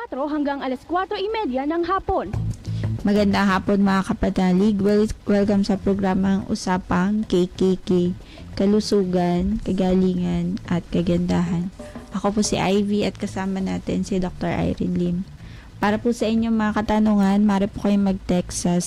4 hanggang alas 4:30 ng hapon. Magandang hapon mga kapanalig. Welcome sa programang Usapang KKK, Kalusugan, Kagalingan at Kagandahan. Ako po si Ivy at kasama natin si Dr. Irene Lim. Para po sa inyong mga katanungan, maaari po kayong mag-text sa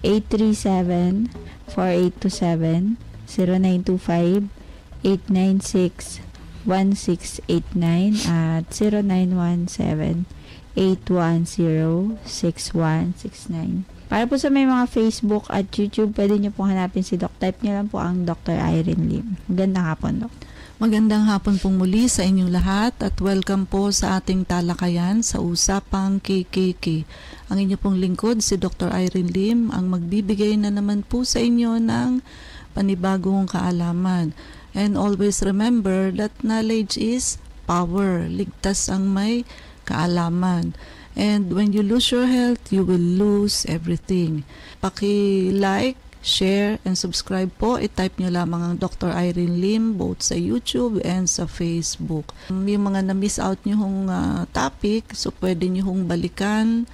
0918-837-4827, 0925-896-1689 at 0917-810-6169. Para po sa may mga Facebook at YouTube, pwede nyo pong hanapin si Doc. Type nyo lang po ang Dr. Irene Lim. Magandang hapon, Doc. Magandang hapon pong muli sa inyong lahat at welcome po sa ating talakayan sa Usapang KKK. Ang inyo pong lingkod, si Dr. Irene Lim, ang magbibigay na naman po sa inyo ng panibagong kaalaman. And always remember that knowledge is power. Ligtas ang may kaalaman. And when you lose your health, you will lose everything. Paki-like, share, and subscribe po. I-type nyo lamang ang Dr. Irene Lim both sa YouTube and sa Facebook. Yung mga na-miss out nyo hong topic, so pwede nyo hong balikan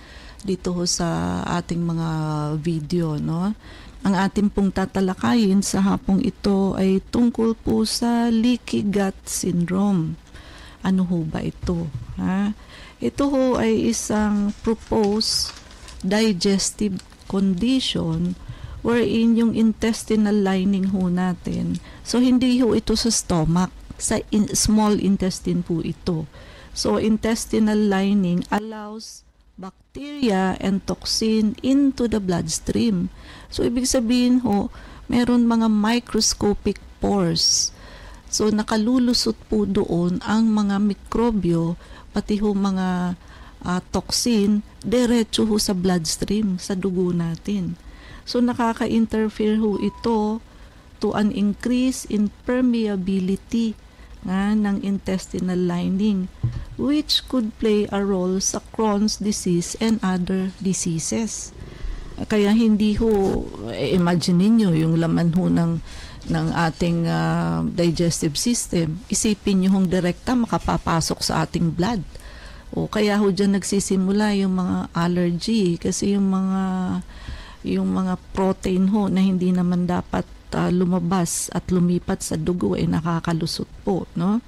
dito ho sa ating mga video, no? Ang ating pong tatalakayin sa hapong ito ay tungkol po sa leaky gut syndrome. Ano ho ba ito? Ha? Ito ho ay isang proposed digestive condition wherein yung intestinal lining ho natin. So, hindi ho ito sa stomach. Sa small intestine po ito. So, intestinal lining allows bacteria and toxin into the bloodstream. So, ibig sabihin ho, meron mga microscopic pores. So, nakalulusot po doon ang mga mikrobyo, pati ho mga toxin, diretso ho sa bloodstream, sa dugo natin. So, nakaka-interfere ho ito to an increase in permeability ng intestinal lining, which could play a role sa Crohn's disease and other diseases. Kaya hindi ho, imagine niyo yung laman ho ng ating digestive system. Isipin niyo hong direkta makapapasok sa ating blood. O kaya ho dyan nagsisimula yung mga allergy kasi yung mga protein ho na hindi naman dapat lumabas at lumipat sa dugo ay nakakalusot po, no?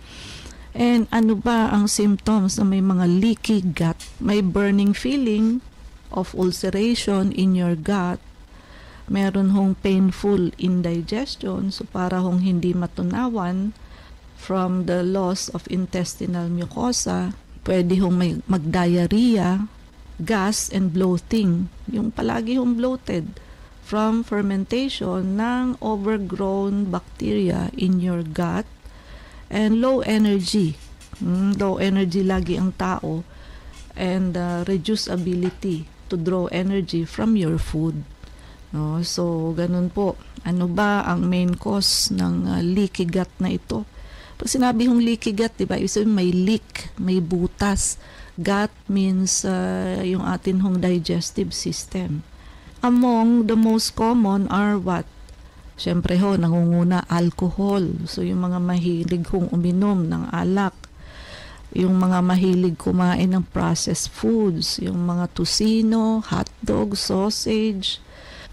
And ano ba ang symptoms na may mga leaky gut? May burning feeling of ulceration in your gut. Meron hong painful indigestion, so para hong hindi matunawan from the loss of intestinal mucosa. Pwede hong mag-diarrhea, gas and bloating, yung palagi hong bloated from fermentation ng overgrown bacteria in your gut, and low energy. Low energy lagi ang tao, and reduced ability to draw energy from your food. No? So, ganun po. Ano ba ang main cause ng leaky gut na ito? Pag sinabi hong leaky gut, diba, ibig sabihin may leak, may butas. Gut means yung atin hong digestive system. Among the most common are what? Siyempre ho, nangunguna alcohol. So yung mga mahilig hong uminom ng alak, yung mga mahilig kumain ng processed foods, yung mga tocino, hotdog, sausage,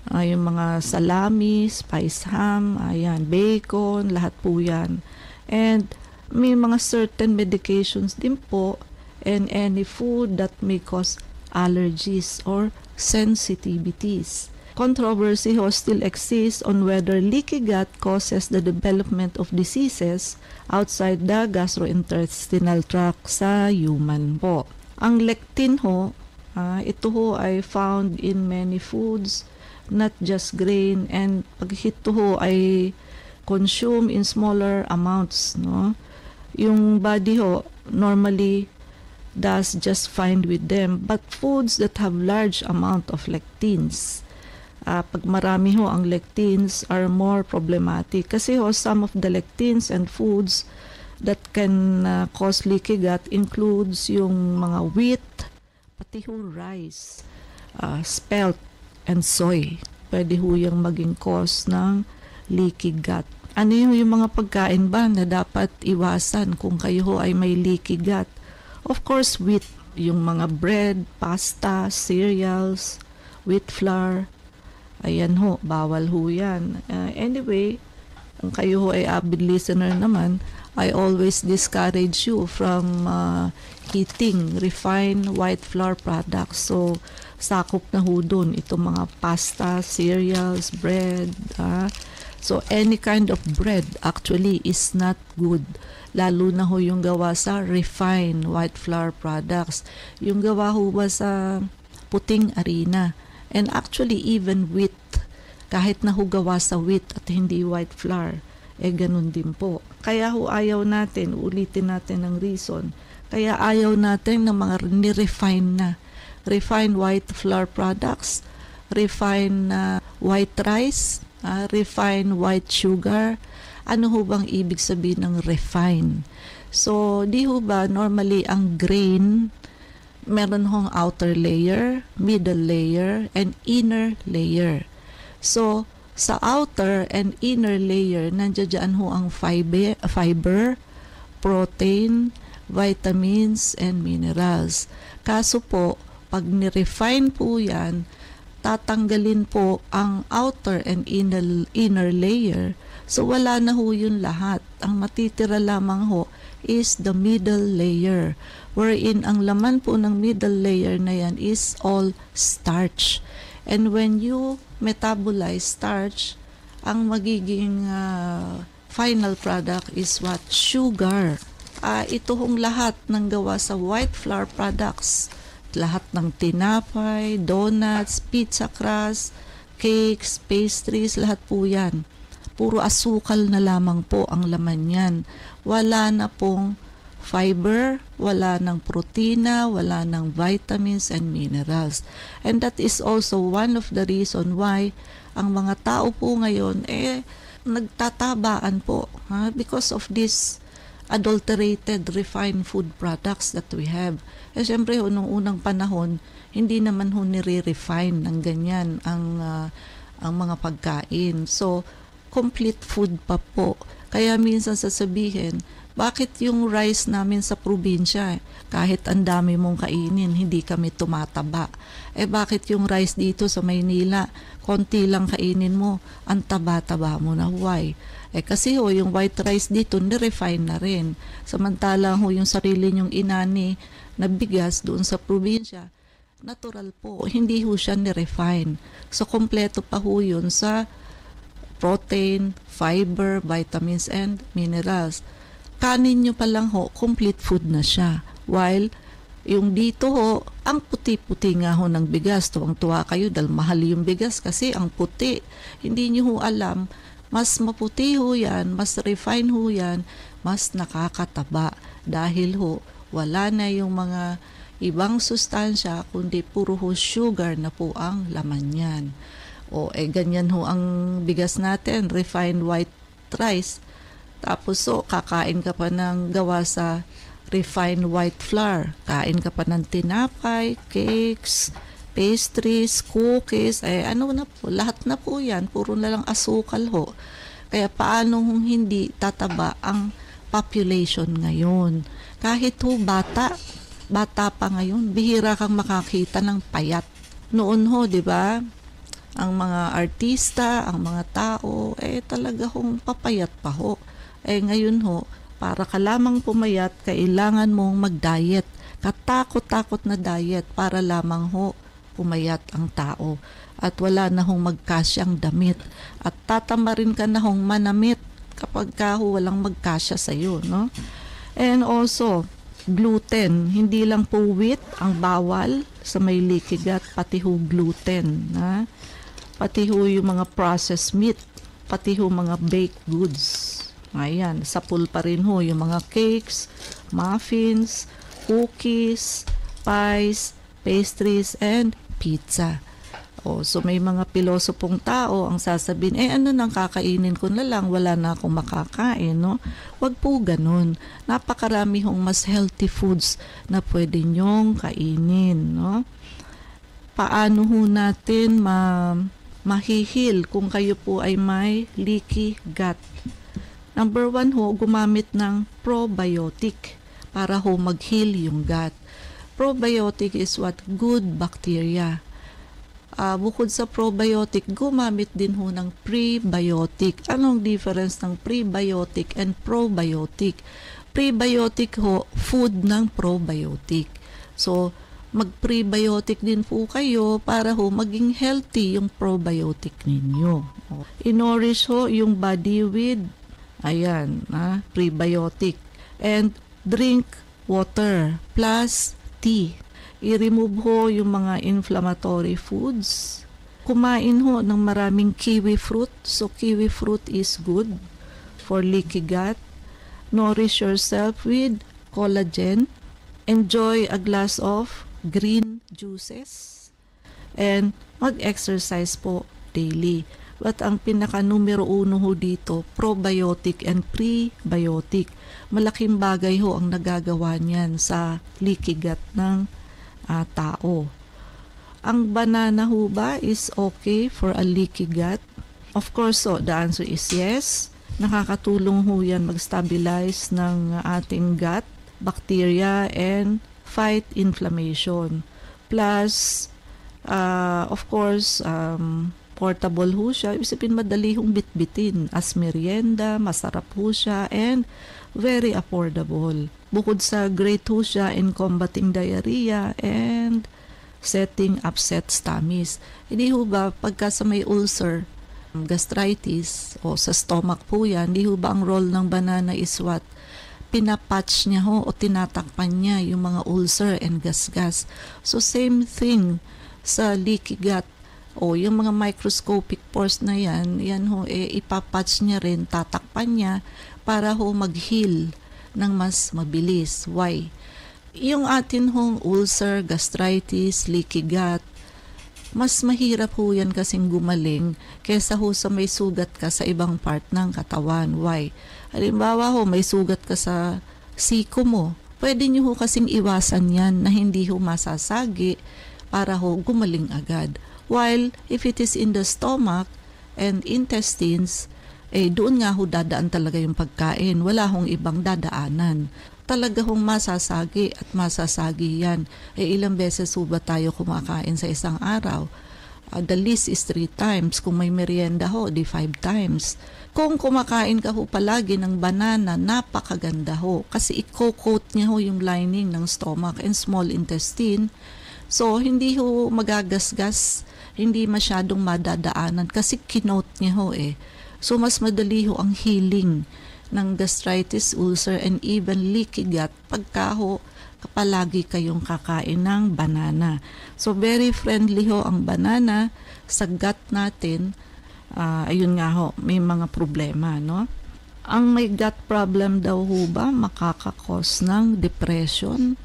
yung mga salami, spice ham, ayan, bacon, lahat po yan. And may mga certain medications din po, and any food that may cause allergies or sensitivities. Controversy still exists on whether leaky gut causes the development of diseases outside the gastrointestinal tract sa human po. Ang lectin ito ay found in many foods, not just grain, and pag ito ay consume in smaller amounts, no? Yung body normally does just fine with them, but foods that have large amount of lectins, pag marami ang lectins, are more problematic kasi some of the lectins and foods that can cause leaky gut includes yung mga wheat, pati rice, spelt and soy. Pwede yung maging cause ng leaky gut. Ano yung mga pagkain ba na dapat iwasan kung kayo ay may leaky gut? Of course, wheat, yung mga bread, pasta, cereals, wheat flour, ayan ho, bawal ho yan. Anyway, kung kayo ho ay avid listener naman, I always discourage you from eating refined white flour products. So, sakop na ho dun itong mga pasta, cereals, bread. So, any kind of bread actually is not good. Lalo na ho yung gawa sa refined white flour products. Yung gawa ho ba sa puting harina. And actually, even wheat, kahit na ho gawa sa wheat at hindi white flour, ganun din po. Kaya ho ayaw natin, ulitin natin ang reason, kaya ayaw natin ng mga ni-refine na. Refined white flour products, refined white rice, refined white sugar. Ano ho bang ibig sabihin ng refine? So, di ho ba normally ang grain, meron hong outer layer, middle layer, and inner layer. So, sa outer and inner layer, nandiyan ho ang fiber, protein, vitamins, and minerals. Kaso po, pag ni-refine po yan, tatanggalin po ang outer and inner layer. So, wala na ho yun lahat. Ang matitira lamang ho is the middle layer, wherein ang laman po ng middle layer na yan is all starch. And when you metabolize starch, ang magiging final product is what? Sugar. Ito hong lahat ng gawa sa white flour products. Lahat ng tinapay, donuts, pizza crust, cakes, pastries, lahat po yan. Puro asukal na lamang po ang laman yan. Wala na pong fiber, wala ng protina, wala ng vitamins and minerals. And that is also one of the reason why ang mga tao po ngayon nagtatabaan po, because of this adulterated refined food products that we have. Siyempre nung unang panahon, hindi naman ho nire-refine ng ganyan ang mga pagkain. So, complete food pa po. Kaya minsan sasabihin, bakit yung rice namin sa probinsya, kahit ang dami mong kainin, hindi kami tumataba? Bakit yung rice dito sa Maynila, konti lang kainin mo, ang taba-taba mo na? Why? Kasi ho, yung white rice dito, nirefine na rin. Samantalang ho, yung sarili nyong inani na bigas doon sa probinsya, natural po, hindi ho siya nirefine. So, kompleto pa ho yun sa protein, fiber, vitamins, and minerals. Kanin nyo pa lang ho, complete food na siya. While, yung dito ho, ang puti-puti nga ho ng bigas. Tuwang-tuwa kayo dahil mahal yung bigas kasi ang puti. Hindi nyo ho alam, mas maputi ho yan, mas refine ho yan, mas nakakataba. Dahil ho, wala na yung mga ibang sustansya, kundi puro ho sugar na po ang laman yan. Ganyan ho ang bigas natin, refined white rice. Tapos kakain ka pa ng gawa sa refined white flour. Kain ka pa ng tinapay, cakes, pastries, cookies, ano na po, lahat na po yan, puro na lang asukal ho. Kaya paano hindi tataba ang population ngayon? Kahit ho bata pa ngayon, bihira kang makakita ng payat. Noon ho, di ba? Ang mga artista, ang mga tao, talaga hong papayat pa ho. Ngayon ho, para ka lamang pumayat, kailangan mong mag-diet. Katakot-takot na diet para lamang ho pumayat ang tao. At wala na hong magkasyang damit. At tatamarin ka na hong manamit kapag ka ho walang magkasya sa iyo, no? And also, gluten. Hindi lang po wheat ang bawal sa may leaky gut, pati ho gluten. Pati ho yung mga processed meat, pati ho mga baked goods. Ayan, sapul pa rin ho yung mga cakes, muffins, cookies, pies, pastries, and pizza. So may mga pilosopong tao ang sasabihin, ano nang kakainin ko na lang, wala na akong makakain, no? Wag po ganun. Napakarami hong mas healthy foods na pwede nyong kainin, no? Paano ho natin mahihil kung kayo po ay may leaky gut? Number 1 ho, gumamit ng probiotic. para ho mag-heal yung gut. Probiotic is what? Good bacteria. Bukod sa probiotic, gumamit din ho ng prebiotic. Anong difference ng prebiotic and probiotic? Prebiotic ho, food ng probiotic. So, mag-prebiotic din po kayo para ho maging healthy yung probiotic ninyo. I-nourish ho yung body with, prebiotic. And drink water plus tea. I-remove ho yung mga inflammatory foods. Kumain ho ng maraming kiwi fruit. So, kiwi fruit is good for leaky gut. Nourish yourself with collagen. Enjoy a glass of green juices. And mag-exercise po daily. But ang pinaka-numero 1 ho dito, probiotic and prebiotic. Malaking bagay ho ang nagagawa niyan sa leaky gut ng tao. Ang banana ho ba is okay for a leaky gut? Of course, the answer is yes. Nakakatulong ho yan mag-stabilize ng ating gut, bacteria, and fight inflammation. Plus, of course, portable ho siya. Ibig sabihin, madali hong bitbitin. As merienda, masarap ho siya, and very affordable. Bukod sa great ho siya in combating diarrhea and setting upset stomachs. Hindi ho ba pagka sa may ulcer, gastritis o sa stomach po yan, hindi ho ba ang role ng banana is what? Pinapatch niya ho o tinatakpan niya yung mga ulcer and gasgas. So same thing sa leaky gut o yung mga microscopic pores na yan ho ipapatch niya rin, tatakpan niya para ho mag-heal ng mas mabilis. Why? Yung atin hong ulcer, gastritis, leaky gut, mas mahirap ho yan kasing gumaling kesa ho sa may sugat ka sa ibang part ng katawan. Why? Halimbawa ho, may sugat ka sa siko mo. Pwede nyo ho kasing iwasan yan na hindi ho masasagi para ho gumaling agad. While if it is in the stomach and intestines, doon nga ho dadaan talaga yung pagkain. Wala hong ibang dadaanan. Talaga hong masasagi at masasagi yan. Ilang beses ho ba tayo kumakain sa isang araw? The least is 3 times. Kung may merienda ho, 5 times. Kung kumakain ka ho palagi ng banana, napakaganda ho. Kasi i-coat niya ho yung lining ng stomach and small intestine. So, hindi ho magagasgas, hindi masyadong madadaanan kasi kinote niya ho . So, mas madali ho ang healing ng gastritis, ulcer, and even leaky gut pagka ho palagi kayong kakain ng banana. So, very friendly ho ang banana sa gut natin. Ayun nga ho, may mga problema, no? Ang may gut problem daw ho ba makakakos ng depression?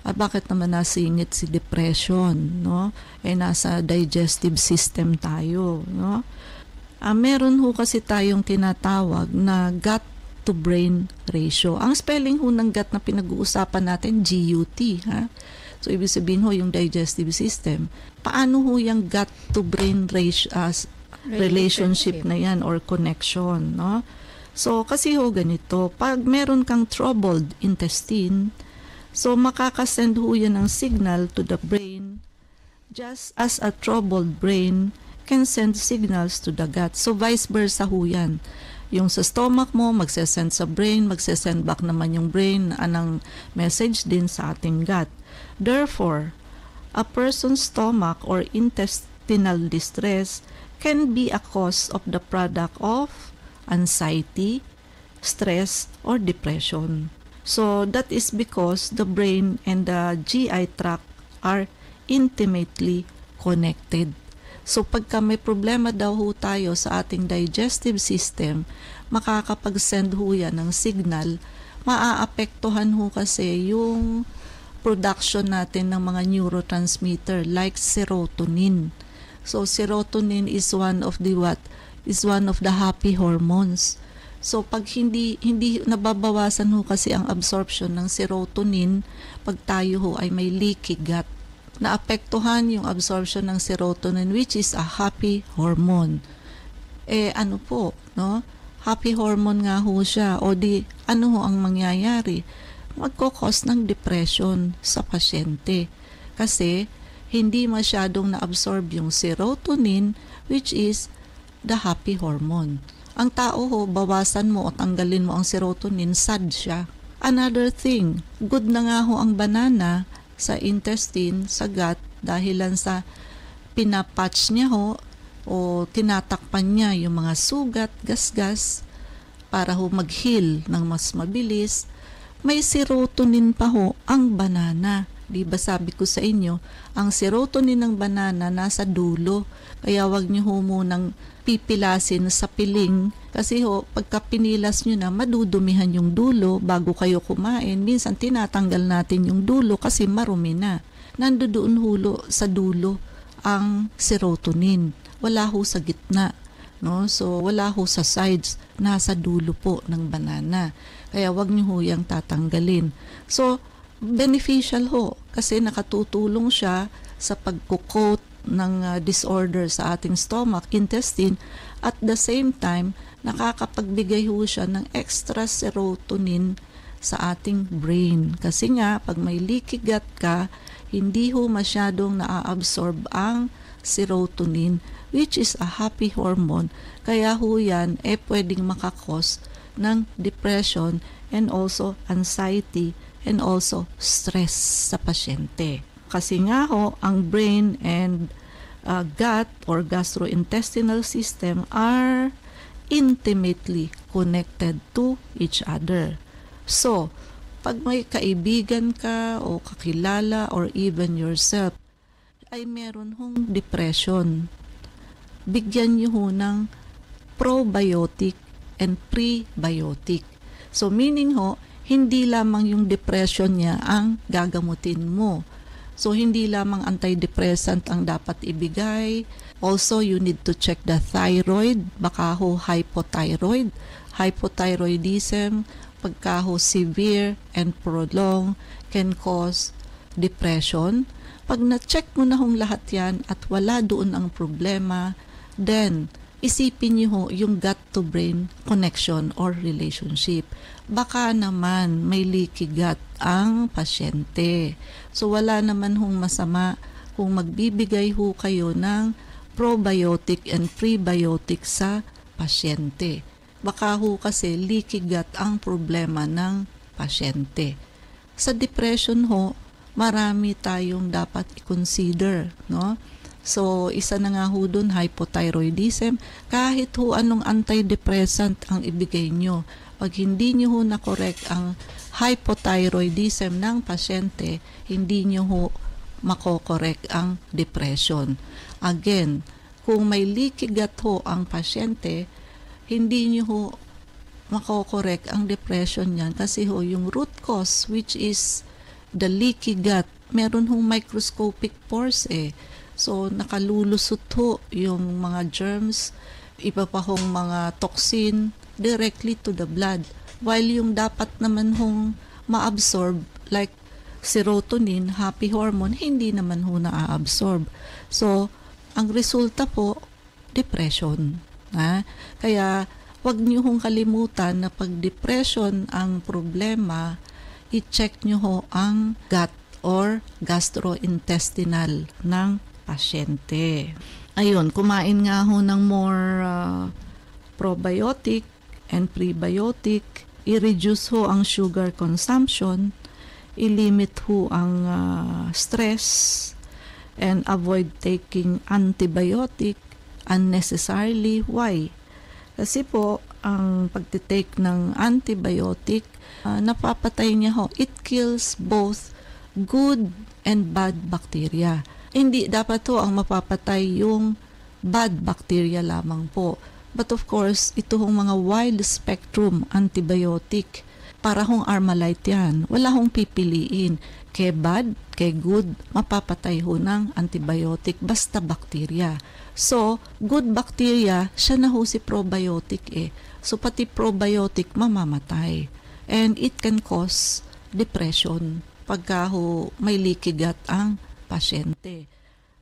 Bakit naman nasingit si depression, no? Nasa digestive system tayo, no? Meron ho kasi tayong tinatawag na gut-to-brain ratio. Ang spelling ho ng gut na pinag-uusapan natin, GUT. Ha? So, ibig sabihin ho yung digestive system. Paano ho yung gut-to-brain ratio, relationship na yan or connection? No? So, kasi ho ganito, pag meron kang troubled intestine, so makakasend ho yan ng signal to the brain just as a troubled brain can send signals to the gut. So, vice versa ho yan. Yung sa stomach mo, magsesend sa brain, magsesend back naman yung brain anong message din sa ating gut. Therefore, a person's stomach or intestinal distress can be a cause of the product of anxiety, stress, or depression. So, that is because the brain and the GI tract are intimately connected. So, pagka may problema daw ho tayo sa ating digestive system, makakapag-send ho yan ng signal, maaapektuhan ho kasi yung production natin ng mga neurotransmitter like serotonin. So, serotonin is one of the happy hormones. So, pag hindi nababawasan ho kasi ang absorption ng serotonin, pag tayo ho ay may leaky gut, naapektuhan yung absorption ng serotonin which is a happy hormone. Ano po, no? Happy hormone nga ho siya. O di, ano ho ang mangyayari? magkokos ng depression sa pasyente. Kasi hindi masyadong na-absorb yung serotonin, which is the happy hormone. Ang tao ho, bawasan mo o tanggalin mo ang serotonin, sad siya. Another thing, good na nga ho ang banana sa intestine, sa gut, dahilan sa pinapatch niya ho o tinatakpan niya yung mga sugat, gasgas, para ho mag-heal ng mas mabilis. May serotonin pa ho ang banana. Di ba sabi ko sa inyo, ang serotonin ng banana nasa dulo. Kaya wag niyo ho munang pipilasin sa piling. Kasi ho, pagka pinilas nyo na, madudumihan yung dulo bago kayo kumain. Minsan tinatanggal natin yung dulo kasi marumi na. Nandoon hulo sa dulo ang serotonin. Wala ho sa gitna. No? So, wala ho sa sides. Nasa dulo po ng banana. Kaya wag nyo ho yung tatanggalin. So, beneficial ho kasi nakatutulong siya sa pagkukot ng disorder sa ating stomach, intestine, at the same time, nakakapagbigay ho siya ng extra serotonin sa ating brain. Kasi nga, pag may leaky gut ka, hindi ho masyadong naa-absorb ang serotonin, which is a happy hormone. Kaya ho yan, pwedeng makakos ng depression and also anxiety and also stress sa pasyente. Kasi nga ho, ang brain and gut or gastrointestinal system are intimately connected to each other. So, pag may kaibigan ka o kakilala or even yourself ay meron hong depression, bigyan niyo ho ng probiotic and prebiotic. So, meaning ho, hindi lamang yung depression niya ang gagamutin mo. So, hindi lamang antidepressant ang dapat ibigay. Also, you need to check the thyroid. Baka ho hypothyroid. Hypothyroidism, pagka ho severe and prolonged, can cause depression. Pag na-check mo na hong lahat yan at wala doon ang problema, then isipin niyo ho yung gut-to-brain connection or relationship. Baka naman may leaky gut ang pasyente. So wala naman hong masama kung magbibigay ho kayo ng probiotic and prebiotic sa pasyente. Baka ho kasi leaky gut ang problema ng pasyente. Sa depression ho, marami tayong dapat i-consider, no? So, isa na nga ho dun, hypothyroidism. Kahit ho anong antidepressant ang ibigay nyo, pag hindi nyo ho na-correct ang hypothyroidism ng pasyente, hindi nyo ho makokorek ang depression. Again, kung may leaky gut ho ang pasyente, hindi nyo ho makokorek ang depression niyan kasi ho yung root cause, which is the leaky gut, meron hong microscopic pores So, nakalulusot ho yung mga germs, iba pa hong mga toxin directly to the blood. While yung dapat naman hong ma-absorb, like serotonin, happy hormone, hindi naman ho na-absorb. So, ang resulta po, depression. Kaya, wag niyo hong kalimutan na pag depression ang problema, i-check niyo ho ang gut or gastrointestinal ng pasyente. Ayun, kumain nga ho ng more probiotic and prebiotic, i-reduce ho ang sugar consumption, i-limit ho ang stress, and avoid taking antibiotic unnecessarily. Why? Kasi po, ang pagtitake ng antibiotic, napapatay niya ho. It kills both good and bad bacteria. Hindi dapat ho ang mapapatay yung bad bacteria lamang po. But of course, ito hong mga wide spectrum antibiotic, para hong Armalite yan. Wala hong pipiliin. Kay bad, kay good, mapapatay ho ng antibiotic basta bacteria. So, good bacteria, siya na ho si probiotic So, pati probiotic mamamatay. And it can cause depression pagka ho may leaky gut ang pasyente.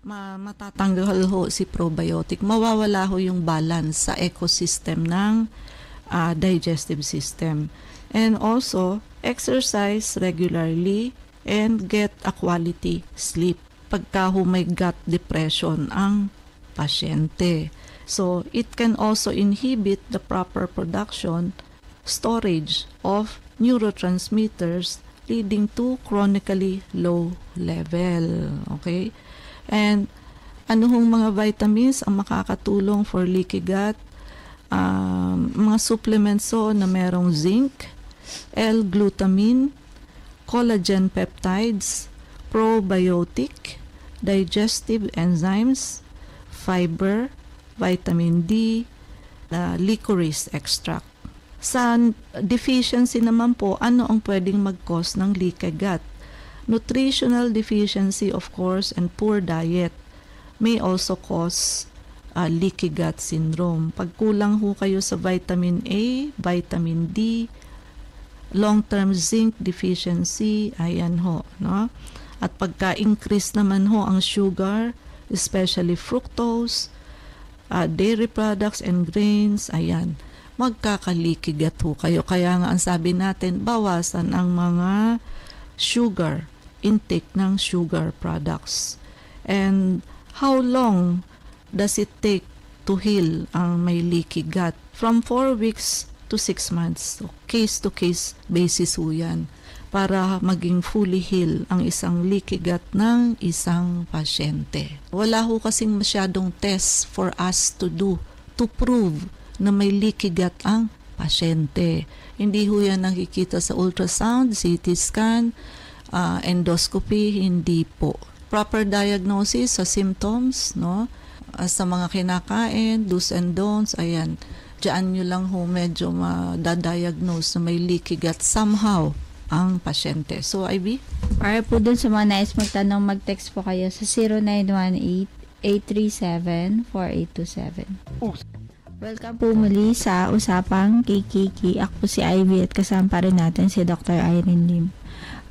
Matatanggal ho si probiotic. Mawawala ho yung balance sa ecosystem ng digestive system. And also, exercise regularly, and get a quality sleep. Pagka may gut depression ang pasyente. So, it can also inhibit the proper production, storage of neurotransmitters leading to chronically low level. Okay? And ano hong mga vitamins ang makakatulong for leaky gut? Mga supplements na merong zinc, L-glutamine, collagen peptides, probiotic, digestive enzymes, fiber, vitamin D, licorice extract. Sa deficiency naman po, ano ang pwedeng mag-cause ng leaky gut? Nutritional deficiency, of course, and poor diet may also cause leaky gut syndrome. Pag kulang ho kayo sa vitamin A, vitamin D, long-term zinc deficiency, ayan ho, no? At pagka-increase naman ho ang sugar, especially fructose, dairy products and grains, ayan, magkaka-leaky gut ho kayo. Kaya nga ang sabi natin, bawasan ang mga sugar, intake ng sugar products. And how long does it take to heal ang may leaky gut? From 4 weeks to 6 months. So, case-to-case basis ho yan para maging fully heal ang isang leaky gut ng isang pasyente. Wala ho kasing masyadong test for us to do to prove na may leaky gut ang pasyente. Hindi ho yan nakikita sa ultrasound, CT scan, endoscopy, hindi po. Proper diagnosis sa symptoms, no? Sa mga kinakain, do's and don'ts, ayan. Diyan nyo lang ho medyo madadiagnose na may leaky gut somehow ang pasyente. So, Ivy? Para po dun sa mga nais magtanong, mag-text po kayo sa 0918-837-4827. Welcome po muli sa Usapang KKK. Ako po si Ivy at kasama pa rin natin si Dr. Irene Lim.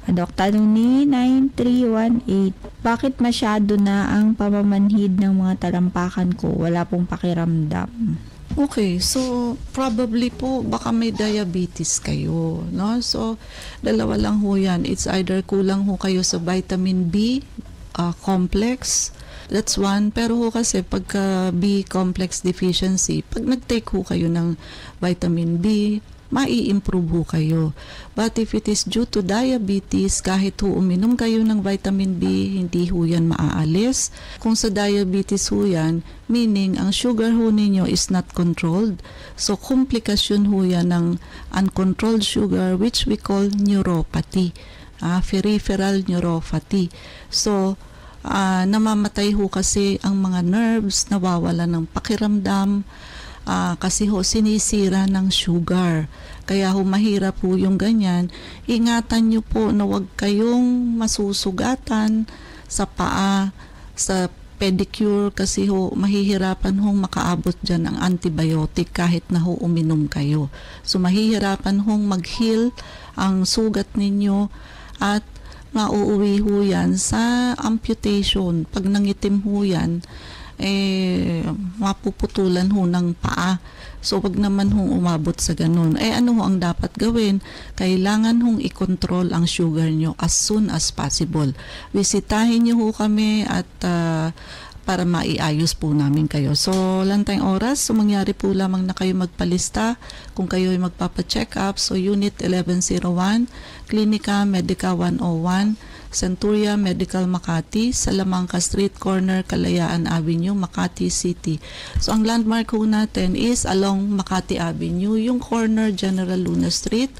Dr. ni 9318, bakit masyado na ang pamamanhid ng mga talampakan ko? Wala pong pakiramdam. Okay, so probably po baka may diabetes kayo, no? So dalawa lang ho yan. It's either kulang ho kayo sa vitamin B complex, that's one. Pero ho kasi pagka B complex deficiency, pag nag-take ho kayo ng vitamin B, mai-improve ho kayo. But if it is due to diabetes, kahit ho uminom kayo ng vitamin B, hindi ho yan maaalis. Kung sa diabetes ho yan, meaning ang sugar ho ninyo is not controlled. So, komplikasyon ho yan ng uncontrolled sugar which we call neuropathy, peripheral neuropathy. So, namamatay ho kasi ang mga nerves, nawawala ng pakiramdam, kasi ho sinisira ng sugar. Kaya ho mahirap po yung ganyan. Ingatan nyo po na huwag kayong masusugatan sa paa, sa pedicure, kasi ho mahihirapan hong makaabot dyan ng antibiotic kahit na ho uminom kayo. So mahihirapan hong mag-heal ang sugat ninyo at mauuwi ho yan sa amputation. Pag nangitim ho yan, mapuputulan ho ng paa. So, wag naman hong umabot sa ganun. Ano ho ang dapat gawin? Kailangan hong i-control ang sugar nyo as soon as possible. Bisitahin nyo ho kami at para maiayos po namin kayo. So, lang tayong oras. So, mangyari po lamang na kayo magpalista kung kayo ay magpapa-check up. So, Unit 1101, Klinika Medica 101, Centuria Medical Makati, Salamanca Street Corner, Kalayaan Avenue, Makati City. So, ang landmark ho natin is along Makati Avenue, yung corner General Luna Street.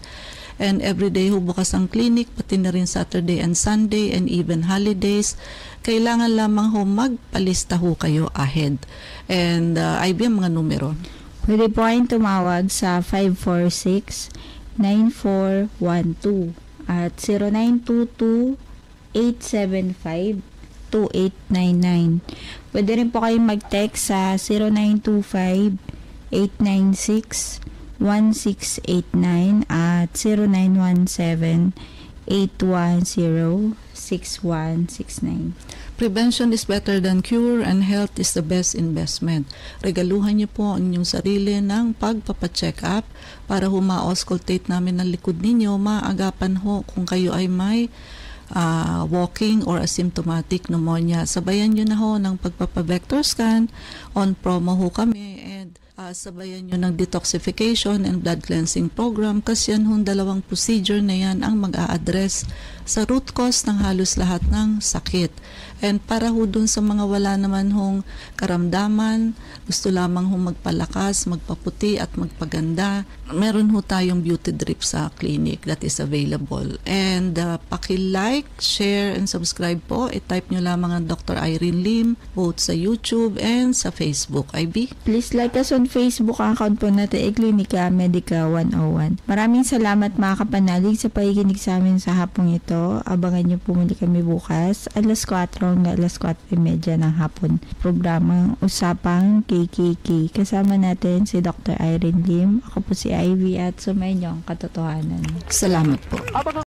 And everyday ho bukas ang clinic, pati na rin Saturday and Sunday and even holidays. Kailangan lamang ho magpalista ho kayo ahead. And IB ang mga numero. Pwede po kayong tumawag sa 546-9412 at 0922-875-2899. Pwede rin po kayong mag-text sa 0925-896-1689 at 0917-810-06 0917-888-6169. Prevention is better than cure and health is the best investment. Regaluhan niyo po ang inyong sarili ng pagpapacheck up para ma-auscultate namin ang likod ninyo, maagapan ho kung kayo ay may walking or asymptomatic pneumonia. Sabayan nyo na ho ng pagpapa-vector scan. On promo ho kami, and sabayan nyo ng detoxification and blood cleansing program, kasi yan hong dalawang procedure na yan ang mag-a-address sa root cause ng halos lahat ng sakit. And para ho dun sa mga wala naman hong karamdaman, gusto lamang hong magpalakas, magpaputi at magpaganda, meron ho tayong beauty drip sa clinic that is available. And paki-like, share, and subscribe po. I-type nyo lamang ang Dr. Irene Lim both sa YouTube and sa Facebook. IB? Please like us on Facebook. Ang account po natin ay Klinika Medica 101. Maraming salamat mga kapanalig sa pakikinig sa amin sa hapong ito. Abangan nyo po muli kami bukas, alas 4 hanggang alas 4:30 ng hapon. Programang Usapang KKK. Kasama natin si Dr. Irene Lim. Ako po si Ivy at sumayin niyo ang katotohanan. Salamat po.